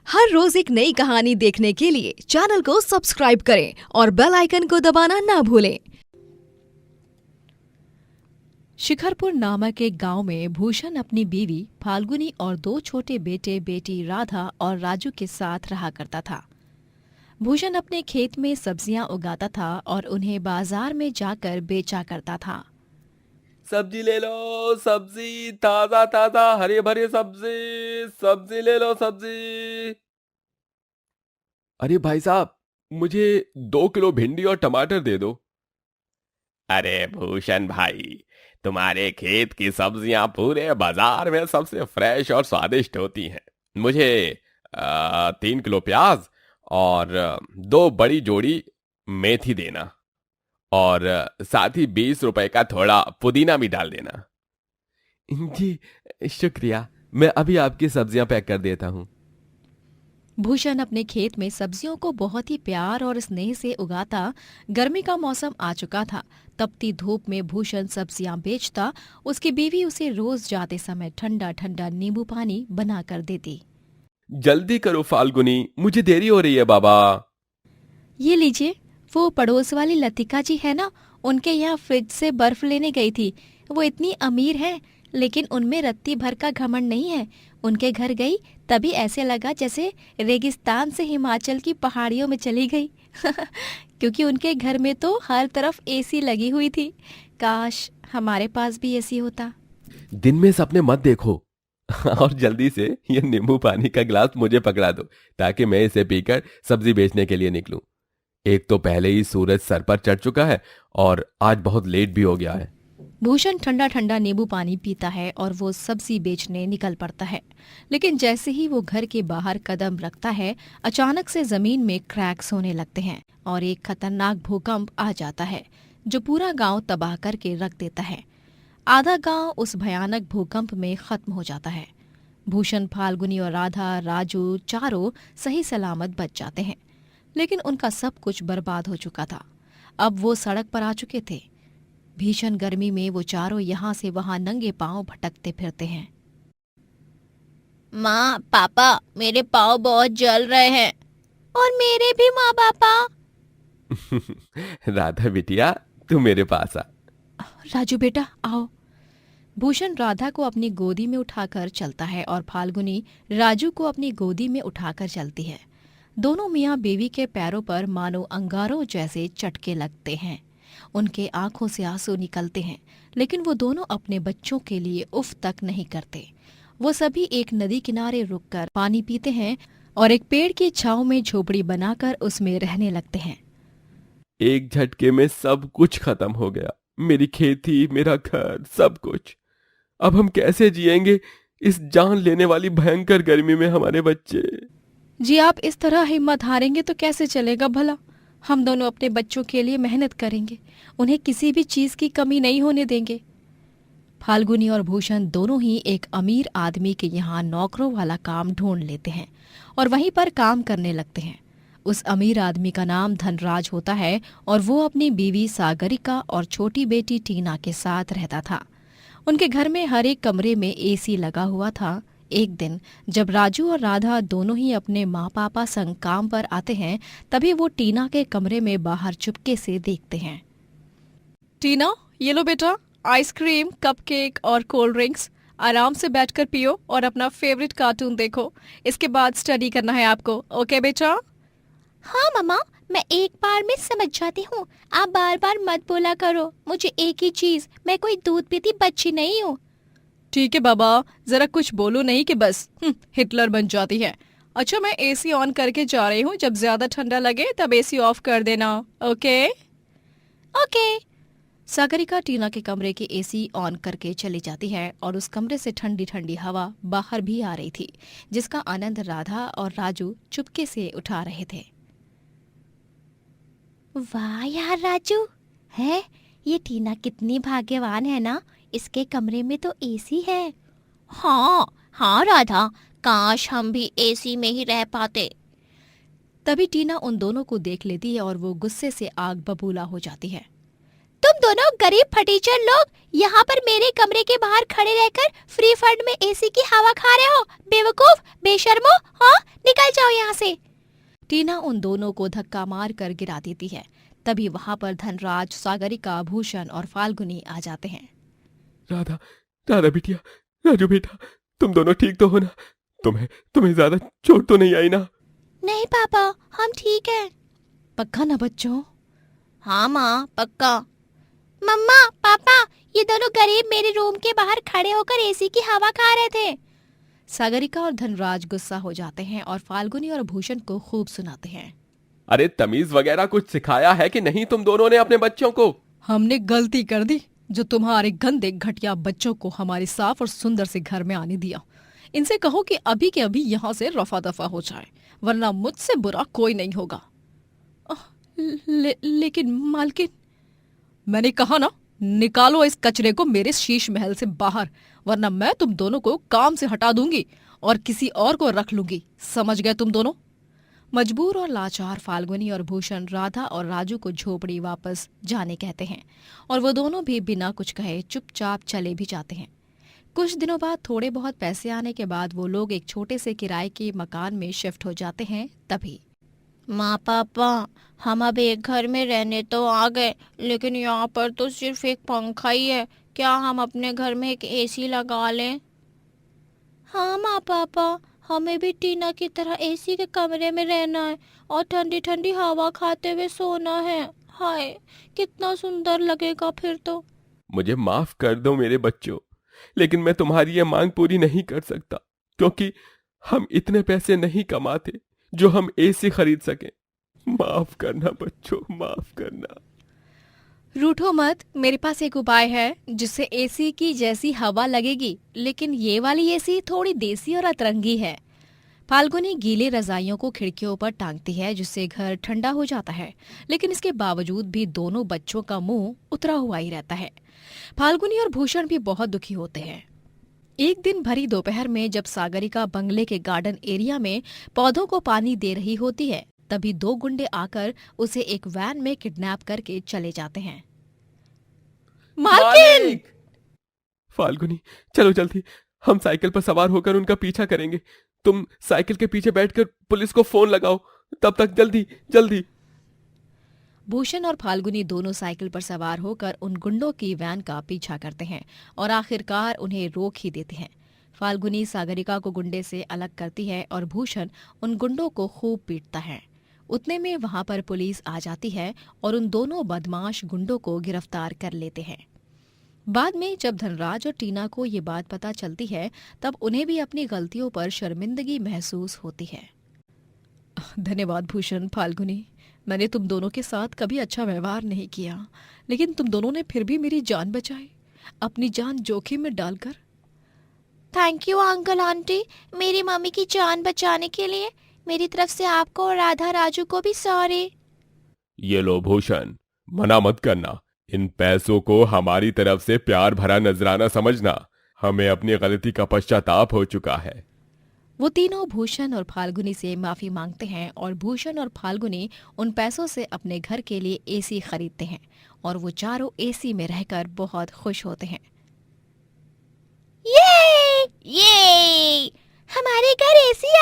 हर रोज एक नई कहानी देखने के लिए चैनल को सब्सक्राइब करें और बेल आइकन को दबाना ना भूलें। शिखरपुर नामक एक गांव में भूषण अपनी बीवी फाल्गुनी और 2 छोटे बेटे बेटी राधा और राजू के साथ रहा करता था। भूषण अपने खेत में सब्जियां उगाता था और उन्हें बाजार में जाकर बेचा करता था। सब्जी ले लो, सब्जी ताजा ताजा हरे भरे सब्जी, सब्जी ले लो सब्जी। अरे भाई साहब, मुझे 2 किलो भिंडी और टमाटर दे दो। अरे भूषण भाई, तुम्हारे खेत की सब्जियां पूरे बाजार में सबसे फ्रेश और स्वादिष्ट होती हैं। मुझे 3 किलो प्याज और 2 बड़ी जोड़ी मेथी देना, और साथ ही 20 रुपए का थोड़ा पुदीना भी डाल देना। जी शुक्रिया, मैं अभी आपकी सब्जियां पैक कर देता हूँ। भूषण अपने खेत में सब्जियों को बहुत ही प्यार और स्नेह से उगाता। गर्मी का मौसम आ चुका था। तपती धूप में भूषण सब्जियां बेचता। उसकी बीवी उसे रोज जाते समय ठंडा ठंडा नींबू पानी बना कर देती। जल्दी करो फाल्गुनी, मुझे देरी हो रही है बाबा। ये लीजिए, वो पड़ोस वाली लतिका जी है ना, उनके यहाँ फ्रिज से बर्फ लेने गई थी। वो इतनी अमीर है, लेकिन उनमें रत्ती भर का घमंड नहीं है। उनके घर गई तभी ऐसे लगा जैसे रेगिस्तान से हिमाचल की पहाड़ियों में चली गई। क्योंकि उनके घर में तो हर तरफ एसी लगी हुई थी। काश हमारे पास भी एसी होता। दिन में सपने मत देखो। और जल्दी से ये नींबू पानी का गिलास मुझे पकड़ा दो, ताकि मैं इसे पीकर सब्जी बेचने के लिए निकलूं। एक तो पहले ही सूरज सर पर चढ़ चुका है और आज बहुत लेट भी हो गया है। भूषण ठंडा ठंडा नींबू पानी पीता है और वो सब्जी बेचने निकल पड़ता है। लेकिन जैसे ही वो घर के बाहर कदम रखता है, अचानक से जमीन में क्रैक्स होने लगते हैं और एक खतरनाक भूकंप आ जाता है जो पूरा गांव तबाह करके रख देता है। आधा गांव उस भयानक भूकंप में खत्म हो जाता है। भूषण, फाल्गुनी और राधा, राजू चारों सही सलामत बच जाते हैं, लेकिन उनका सब कुछ बर्बाद हो चुका था। अब वो सड़क पर आ चुके थे। भीषण गर्मी में वो चारों यहाँ से वहां नंगे पांव भटकते फिरते हैं। माँ, पापा, मेरे पाँव बहुत जल रहे हैं। और मेरे भी माँ पापा। राधा बिटिया, तू मेरे पास आ। राजू बेटा आओ। भूषण राधा को अपनी गोदी में उठाकर चलता है और फाल्गुनी राजू को अपनी गोदी में उठाकर चलती है। दोनों मियाँ बीवी के पैरों पर मानो अंगारों जैसे चटके लगते हैं। उनके आंखों से आंसू निकलते हैं, लेकिन वो दोनों अपने बच्चों के लिए उफ तक नहीं करते। वो सभी एक नदी किनारे रुककर पानी पीते हैं और एक पेड़ की छांव में झोपड़ी बनाकर उसमें रहने लगते हैं। एक झटके में सब कुछ खत्म हो गया। मेरी खेती, मेरा घर, सब कुछ। अब हम कैसे जिएंगे इस जान लेने वाली भयंकर गर्मी में? हमारे बच्चे। जी, आप इस तरह हिम्मत हारेंगे तो कैसे चलेगा भला? हम दोनों अपने बच्चों के लिए मेहनत करेंगे, उन्हें किसी भी चीज की कमी नहीं होने देंगे। फाल्गुनी और भूषण दोनों ही एक अमीर आदमी के यहाँ नौकरों वाला काम ढूंढ लेते हैं और वहीं पर काम करने लगते हैं। उस अमीर आदमी का नाम धनराज होता है और वो अपनी बीवी सागरिका और छोटी बेटी टीना के साथ रहता था। उनके घर में हर एक कमरे में एसी लगा हुआ था। एक दिन जब राजू और राधा दोनों ही अपने माँ पापा संग काम पर आते हैं, तभी वो टीना के कमरे में बाहर चुपके से देखते हैं। टीना, ये लो बेटा, आइसक्रीम, कपकेक और कोल्ड ड्रिंक्स। आराम से बैठकर पियो और अपना फेवरेट कार्टून देखो। इसके बाद स्टडी करना है आपको, ओके बेटा? हाँ मम्मा, मैं एक बार में समझ जाती हूँ। आप बार बार मत बोला करो। मुझे एक ही चीज, मैं कोई दूध पीती बच्ची नहीं हूँ। ठीक है बाबा, जरा कुछ बोलो नहीं कि बस हिटलर बन जाती है। अच्छा, मैं एसी ऑन करके जा रही हूँ। जब ज्यादा ठंडा लगे तब एसी ऑफ कर देना, ओके? ओके। सागरिका टीना के कमरे की एसी ऑन करके चली जाती है और उस कमरे से ठंडी ठंडी हवा बाहर भी आ रही थी, जिसका आनंद राधा और राजू चुपके से उठा रहे थे। वाह यार राजू, है ये टीना कितनी भाग्यवान है ना, इसके कमरे में तो एसी है। हाँ हाँ राधा, काश हम भी एसी में ही रह पाते। तभी टीना उन दोनों को देख लेती है और वो गुस्से से आग बबूला हो जाती है। तुम दोनों गरीब फटीचर लोग यहाँ पर मेरे कमरे के बाहर खड़े रहकर फ्री फंड में एसी की हवा खा रहे हो। बेवकूफ, बेशर्मो। हाँ, निकल जाओ यहाँ से। टीना उन दोनों को धक्का मार कर गिरा देती है। तभी वहां पर धनराज, सागरिका, भूषण और फाल्गुनी आ जाते हैं। राधा, राधा बिटिया, राजू बेटा, तुम दोनों ठीक तो हो ना? तुम्हें ज्यादा चोट तो नहीं आई ना? नहीं पापा, हम ठीक हैं। पक्का ना बच्चों? हाँ माँ, पक्का। मम्मा, पापा, ये दोनों गरीब मेरे रूम के बाहर खड़े होकर एसी की हवा खा रहे थे। सागरिका और धनराज गुस्सा हो जाते हैं और फाल्गुनी और भूषण को खूब सुनाते हैं। अरे तमीज वगैरह कुछ सिखाया है कि नहीं तुम दोनों ने अपने बच्चों को? हमने गलती कर दी जो तुम्हारे गंदे घटिया बच्चों को हमारे साफ और सुंदर से घर में आने दिया। इनसे कहो कि अभी के अभी यहाँ से रफा दफा हो जाए, वरना मुझसे बुरा कोई नहीं होगा। लेकिन मालकिन, मैंने कहा ना, निकालो इस कचरे को मेरे शीश महल से बाहर, वरना मैं तुम दोनों को काम से हटा दूंगी और किसी और को रख लूंगी। समझ गए तुम दोनों? मजबूर और लाचार फाल्गुनी और भूषण राधा और राजू को झोपड़ी वापस जाने कहते हैं और वो दोनों भी बिना कुछ कहे चुपचाप चले भी जाते हैं। कुछ दिनों बाद थोड़े बहुत पैसे आने के बाद वो लोग एक छोटे से किराए के मकान में शिफ्ट हो जाते हैं। तभी माँ पापा, हम अब एक घर में रहने तो आ गए, लेकिन यहाँ पर तो सिर्फ एक पंखा ही है। क्या हम अपने घर में एक एसी लगा लें? हाँ माँ पापा, हमें भी टीना की तरह एसी के कमरे में रहना है और ठंडी ठंडी हवा खाते हुए सोना है। हाय, कितना सुंदर लगेगा फिर तो। मुझे माफ कर दो मेरे बच्चों, लेकिन मैं तुम्हारी ये मांग पूरी नहीं कर सकता, क्योंकि हम इतने पैसे नहीं कमाते जो हम एसी खरीद सकें। माफ करना बच्चों, माफ करना। रूठो मत, मेरे पास एक उपाय है जिससे एसी की जैसी हवा लगेगी, लेकिन ये वाली एसी थोड़ी देसी और अतरंगी है। फाल्गुनी गीले रजाइयों को खिड़कियों पर टांगती है जिससे घर ठंडा हो जाता है, लेकिन इसके बावजूद भी दोनों बच्चों का मुंह उतरा हुआ ही रहता है। फाल्गुनी और भूषण भी बहुत दुखी होते हैं। एक दिन भरी दोपहर में जब सागरिका बंगले के गार्डन एरिया में पौधों को पानी दे रही होती है, तभी दो गुंडे आकर उसे एक वैन में किडनैप करके चले जाते हैं। मालकिन! फाल्गुनी, चलो जल्दी, हम साइकिल पर सवार होकर उनका पीछा करेंगे। तुम साइकिल के पीछे बैठकर पुलिस को फोन लगाओ, तब तक जल्दी जल्दी। भूषण और फाल्गुनी दोनों साइकिल पर सवार होकर उन गुंडों की वैन का पीछा करते हैं और आखिरकार उन्हें रोक ही देते हैं। फाल्गुनी सागरिका को गुंडे से अलग करती है और भूषण उन गुंडों को खूब पीटता है। उतने में वहां पर पुलिस आ जाती है और उन दोनों बदमाश गुंडों को गिरफ्तार कर लेते हैं। बाद में जब धनराज और टीना को ये बात पता चलती है, तब उन्हें भी अपनी गलतियों पर शर्मिंदगी महसूस होती है। धन्यवाद भूषण, फाल्गुनी, मैंने तुम दोनों के साथ कभी अच्छा व्यवहार नहीं किया, लेकिन तुम दोनों ने फिर भी मेरी जान बचाई, अपनी जान जोखिम में डालकर। थैंक यू अंकल आंटी, मेरी मम्मी की जान बचाने के लिए। मेरी तरफ से आपको और राधा राजू को भी सॉरी। ये लो भूषण, मना मत करना। इन पैसों को हमारी तरफ से प्यार भरा नजराना समझना। हमें अपनी गलती का पश्चाताप हो चुका है। वो तीनों भूषण और फाल्गुनी से माफी मांगते हैं और भूषण और फाल्गुनी उन पैसों से अपने घर के लिए एसी खरीदते हैं और वो चारों एसी में रहकर बहुत खुश होते हैं। ये हमारे घर एसी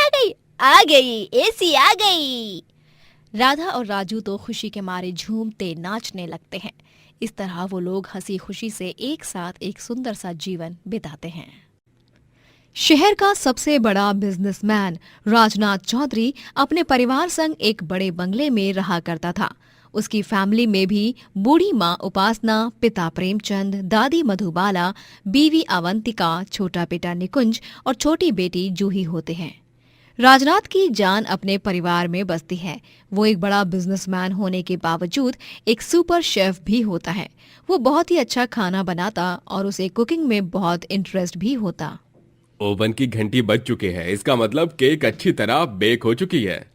आ गई, एसी आ गई। राधा और राजू तो खुशी के मारे झूमते नाचने लगते हैं। इस तरह वो लोग हंसी खुशी से एक साथ एक सुंदर सा जीवन बिताते हैं। शहर का सबसे बड़ा बिजनेसमैन राजनाथ चौधरी अपने परिवार संग एक बड़े बंगले में रहा करता था। उसकी फैमिली में भी बूढ़ी माँ उपासना, पिता प्रेमचंद, दादी मधुबाला, बीवी अवंतिका, छोटा बेटा निकुंज और छोटी बेटी जूही होते हैं। राजनाथ की जान अपने परिवार में बसती है। वो एक बड़ा बिजनेसमैन होने के बावजूद एक सुपर शेफ भी होता है। वो बहुत ही अच्छा खाना बनाता और उसे कुकिंग में बहुत इंटरेस्ट भी होता। ओवन की घंटी बज चुकी है, इसका मतलब केक अच्छी तरह बेक हो चुकी है।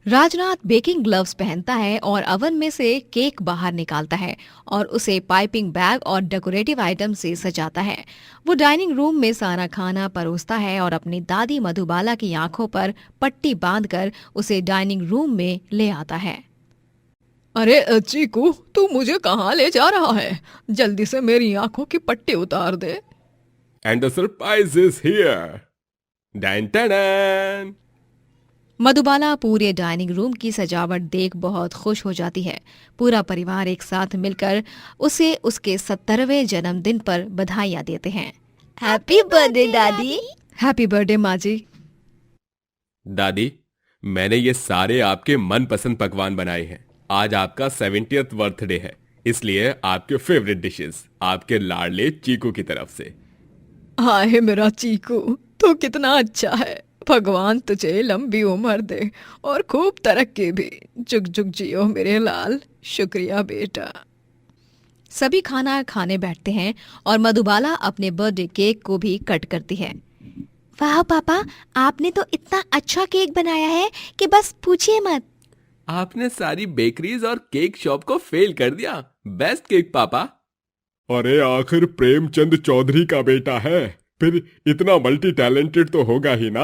राजनाथ बेकिंग ग्लव्स पहनता है और ओवन में से केक बाहर निकालता है और उसे पाइपिंग बैग और डेकोरेटिव आइटम से सजाता है। वो डाइनिंग रूम में सारा खाना परोसता है और अपनी दादी मधुबाला की आंखों पर पट्टी बांधकर उसे डाइनिंग रूम में ले आता है। अरे चीकू, तू मुझे कहाँ ले जा रहा है? जल्दी से मेरी आंखों की पट्टी उतार दे। And the surprise is here. Dan tan. Madhubala पूरे डाइनिंग रूम की सजावट देख बहुत खुश हो जाती है। पूरा परिवार एक साथ मिलकर उसे उसके 70वें जन्मदिन पर बधाइयां देते हैं। हैप्पी बर्थडे दादी। हैप्पी बर्थडे माँ जी। दादी, मैंने ये सारे आपके मनपसंद पकवान बनाए हैं। आज आपका 70th बर्थडे है, इसलिए आपके फेवरेट डिशेस आपके लाडले चीकू की तरफ से। हाय मेरा चीकू, तो कितना अच्छा है। भगवान तुझे लंबी उम्र दे और खूब तरक्की भी। जुग जुग जियो मेरे लाल। शुक्रिया बेटा। सभी खाना खाने बैठते हैं और मधुबाला अपने बर्थडे केक को भी कट करती है। वाह पापा, आपने तो इतना अच्छा केक बनाया है कि बस पूछिए मत। आपने सारी बेकरीज और केक शॉप को फेल कर दिया। बेस्ट केक पापा। अरे आखिर प्रेमचंद चौधरी का बेटा है, फिर इतना मल्टी टैलेंटेड तो होगा ही ना।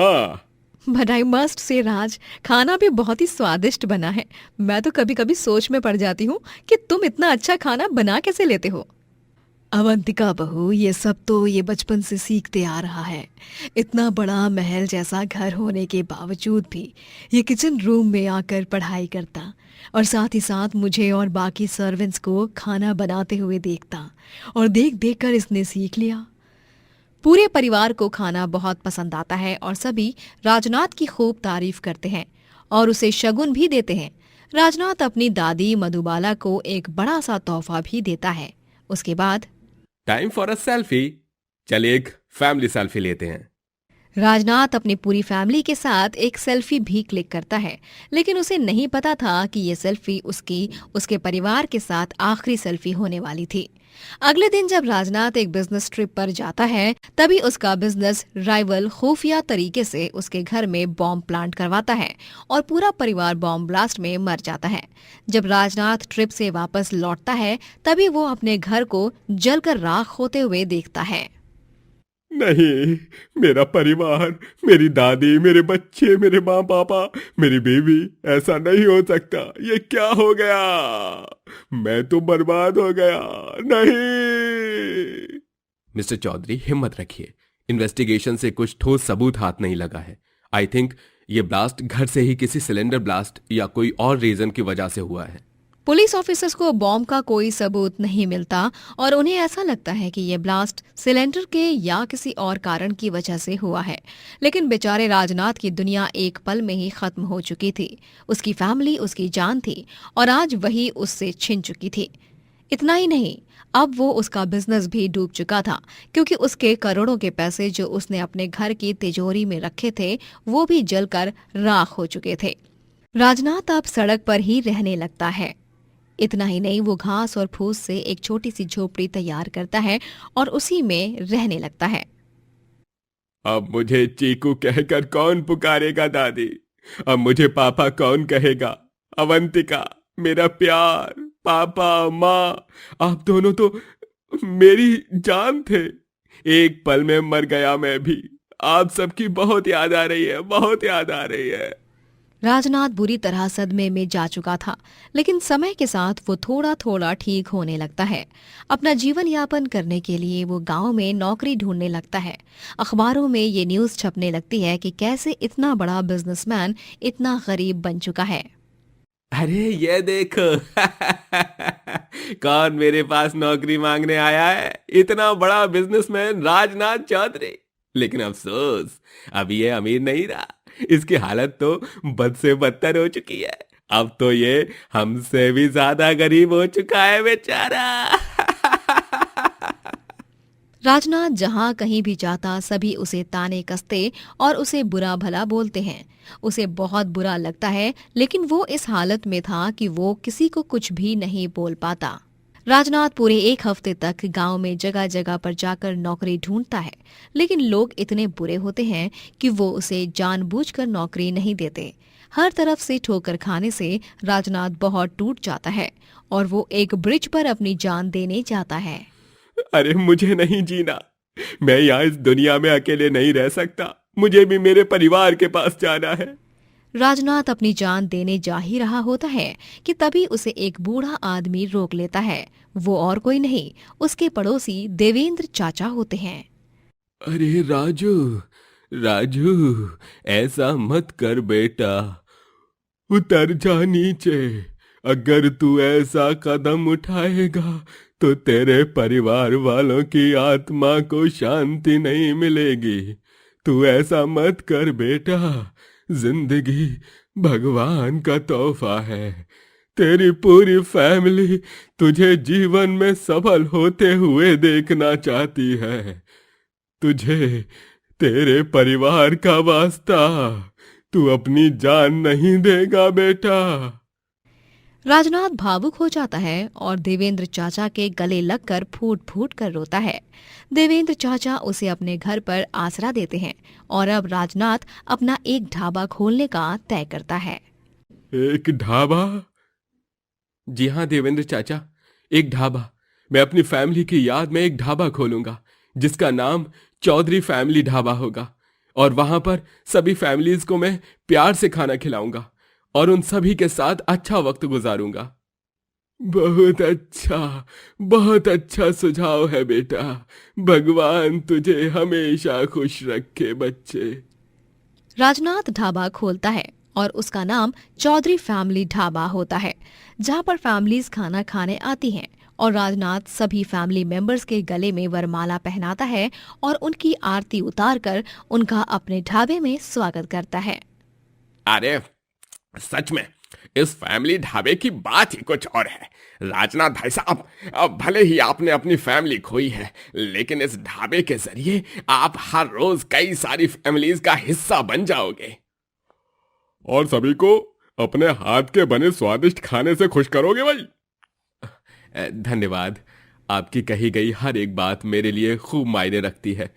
बट आई मस्ट से राज, खाना भी बहुत ही स्वादिष्ट बना है। मैं तो कभी कभी सोच में पड़ जाती हूँ कि तुम इतना अच्छा खाना बना कैसे लेते हो। अवंतिका बहू, ये सब तो ये बचपन से सीखते आ रहा है। इतना बड़ा महल जैसा घर होने के बावजूद भी ये किचन रूम में आकर पढ़ाई करता और साथ ही साथ मुझे और बाकी सर्वेंट्स को खाना बनाते हुए देखता, और देख देख कर इसने सीख लिया। पूरे परिवार को खाना बहुत पसंद आता है और सभी राजनाथ की खूब तारीफ करते हैं और उसे शगुन भी देते हैं। राजनाथ अपनी दादी मधुबाला को एक बड़ा सा तोहफा भी देता है। उसके बाद टाइम फॉर अ सेल्फी। चलिए एक फैमिली सेल्फी लेते हैं। राजनाथ अपनी पूरी फैमिली के साथ एक सेल्फी भी क्लिक करता है, लेकिन उसे नहीं पता था कि ये सेल्फी उसके परिवार के साथ आखिरी सेल्फी होने वाली थी। अगले दिन जब राजनाथ एक बिजनेस ट्रिप पर जाता है, तभी उसका बिजनेस राइवल खुफिया तरीके से उसके घर में बॉम्ब प्लांट करवाता है और पूरा परिवार बॉम्ब ब्लास्ट में मर जाता है। जब राजनाथ ट्रिप से वापस लौटता है, तभी वो अपने घर को जलकर राख होते हुए देखता है। नहीं, मेरा परिवार, मेरी दादी, मेरे बच्चे, मेरे माँ पापा, मेरी बीवी, ऐसा नहीं हो सकता। ये क्या हो गया? मैं तो बर्बाद हो गया। नहीं। मिस्टर चौधरी, हिम्मत रखिए। इन्वेस्टिगेशन से कुछ ठोस सबूत हाथ नहीं लगा है। आई थिंक ये ब्लास्ट घर से ही किसी सिलेंडर ब्लास्ट या कोई और रीजन की वजह से हुआ है। पुलिस ऑफिसर्स को बॉम्ब का कोई सबूत नहीं मिलता और उन्हें ऐसा लगता है कि ये ब्लास्ट सिलेंडर के या किसी और कारण की वजह से हुआ है। लेकिन बेचारे राजनाथ की दुनिया एक पल में ही खत्म हो चुकी थी। उसकी फैमिली उसकी जान थी और आज वही उससे छिन चुकी थी। इतना ही नहीं, अब वो उसका बिजनेस भी डूब चुका था, क्योंकि उसके करोड़ों के पैसे जो उसने अपने घर की तिजोरी में रखे थे वो भी जलकर राख हो चुके थे। राजनाथ अब सड़क पर ही रहने लगता है। इतना ही नहीं, वो घास और फूस से एक छोटी सी झोपड़ी तैयार करता है और उसी में रहने लगता है। अब मुझे चीकू कहकर कौन पुकारेगा दादी? अब मुझे पापा कौन कहेगा? अवंतिका, मेरा प्यार, पापा, माँ, आप दोनों तो मेरी जान थे। एक पल में मर गया मैं भी। आप सबकी बहुत याद आ रही है, बहुत याद आ रही है। राजनाथ बुरी तरह सदमे में जा चुका था, लेकिन समय के साथ वो थोड़ा थोड़ा ठीक होने लगता है। अपना जीवन यापन करने के लिए वो गांव में नौकरी ढूंढने लगता है। अखबारों में ये न्यूज़ छपने लगती है कि कैसे इतना बड़ा बिजनेसमैन इतना गरीब बन चुका है। अरे ये देखो कौन मेरे पास नौकरी मांगने आया है? इतना बड़ा बिजनेसमैन राजनाथ चौधरी। लेकिन अफसोस, अभी ये अमीर नहीं रहा। इसकी हालत तो बद से बदतर हो चुकी है। अब तो ये हमसे भी ज्यादा गरीब हो चुका है बेचारा। राजनाथ जहां कहीं भी जाता सभी उसे ताने कसते और उसे बुरा भला बोलते हैं। उसे बहुत बुरा लगता है, लेकिन वो इस हालत में था कि वो किसी को कुछ भी नहीं बोल पाता। राजनाथ पूरे एक हफ्ते तक गांव में जगह जगह पर जाकर नौकरी ढूंढता है, लेकिन लोग इतने बुरे होते हैं कि वो उसे जानबूझकर नौकरी नहीं देते। हर तरफ से ठोकर खाने से राजनाथ बहुत टूट जाता है और वो एक ब्रिज पर अपनी जान देने जाता है। अरे मुझे नहीं जीना। मैं यहाँ इस दुनिया में अकेले नहीं रह सकता। मुझे भी मेरे परिवार के पास जाना है। राजनाथ अपनी जान देने जा ही रहा होता है कि तभी उसे एक बूढ़ा आदमी रोक लेता है। वो और कोई नहीं, उसके पड़ोसी देवेंद्र चाचा होते हैं। अरे राजू, राजू, ऐसा मत कर बेटा, उतर जा नीचे। अगर तू ऐसा कदम उठाएगा तो तेरे परिवार वालों की आत्मा को शांति नहीं मिलेगी। तू ऐसा मत कर बेटा, जिंदगी भगवान का तोहफा है। तेरी पूरी फैमिली तुझे जीवन में सफल होते हुए देखना चाहती है। तुझे तेरे परिवार का वास्ता, तू अपनी जान नहीं देगा बेटा। राजनाथ भावुक हो जाता है और देवेंद्र चाचा के गले लगकर फूट फूट कर रोता है। देवेंद्र चाचा उसे अपने घर पर आसरा देते हैं और अब राजनाथ अपना एक ढाबा खोलने का तय करता है। एक ढाबा? जी हाँ देवेंद्र चाचा, एक ढाबा। मैं अपनी फैमिली की याद में एक ढाबा खोलूंगा जिसका नाम चौधरी फैमिली ढाबा होगा, और वहां पर सभी फैमिलीज को मैं प्यार से खाना खिलाऊंगा और उन सभी के साथ अच्छा वक्त गुजारूंगा। बहुत अच्छा सुझाव है बेटा। भगवान तुझे हमेशा खुश रखे बच्चे। राजनाथ ढाबा खोलता है और उसका नाम चौधरी फैमिली ढाबा होता है, जहां पर फैमिलीज खाना खाने आती हैं और राजनाथ सभी फैमिली मेंबर्स के गले में वरमाला पहनाता है और उनकी आरती उतारकर उनका अपने ढाबे में स्वागत करता है। अरे सच में इस फैमिली ढाबे की बात ही कुछ और है। राजनाथ भाई साहब, अब भले ही आपने अपनी फैमिली खोई है, लेकिन इस ढाबे के जरिए आप हर रोज कई सारी फैमिलीज का हिस्सा बन जाओगे और सभी को अपने हाथ के बने स्वादिष्ट खाने से खुश करोगे भाई। धन्यवाद। आपकी कही गई हर एक बात मेरे लिए खूब मायने रखती है।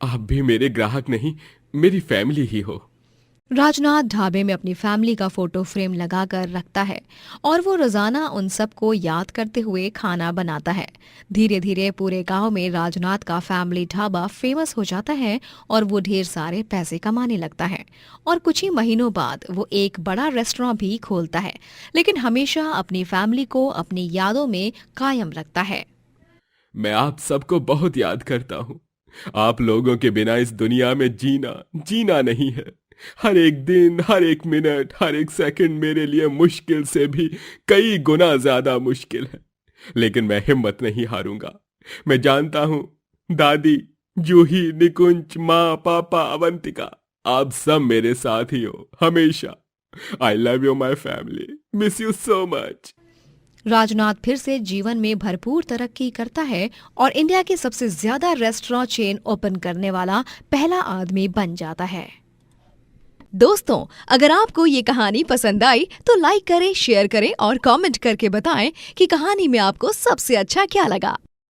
आप भी मेरे ग्राहक नहीं, मेरी फैमिली ही हो। राजनाथ ढाबे में अपनी फैमिली का फोटो फ्रेम लगाकर रखता है और वो रोजाना उन सबको याद करते हुए खाना बनाता है। धीरे धीरे पूरे गांव में राजनाथ का फैमिली ढाबा फेमस हो जाता है और वो ढेर सारे पैसे कमाने लगता है। और कुछ ही महीनों बाद वो एक बड़ा रेस्टोरेंट भी खोलता है, लेकिन हमेशा अपनी फैमिली को अपनी यादों में कायम रखता है। मैं आप सबको बहुत याद करता हूँ। आप लोगों के बिना इस दुनिया में जीना नहीं है। हर एक दिन, हर एक मिनट, हर एक सेकंड मेरे लिए मुश्किल से भी कई गुना ज्यादा मुश्किल है, लेकिन मैं हिम्मत नहीं हारूंगा। मैं जानता हूं दादी, जूही, निकुंज, माँ, पापा, अवंतिका, आप सब मेरे साथ ही हो हमेशा। I love you my family, miss you so much. Rajnath फिर से जीवन में भरपूर तरक्की करता है और इंडिया के सबसे ज्यादा रेस्टोरेंट चेन ओपन करने वाला पहला आदमी बन जाता है। दोस्तों, अगर आपको ये कहानी पसंद आई तो लाइक करें, शेयर करें और कमेंट करके बताएं कि कहानी में आपको सबसे अच्छा क्या लगा।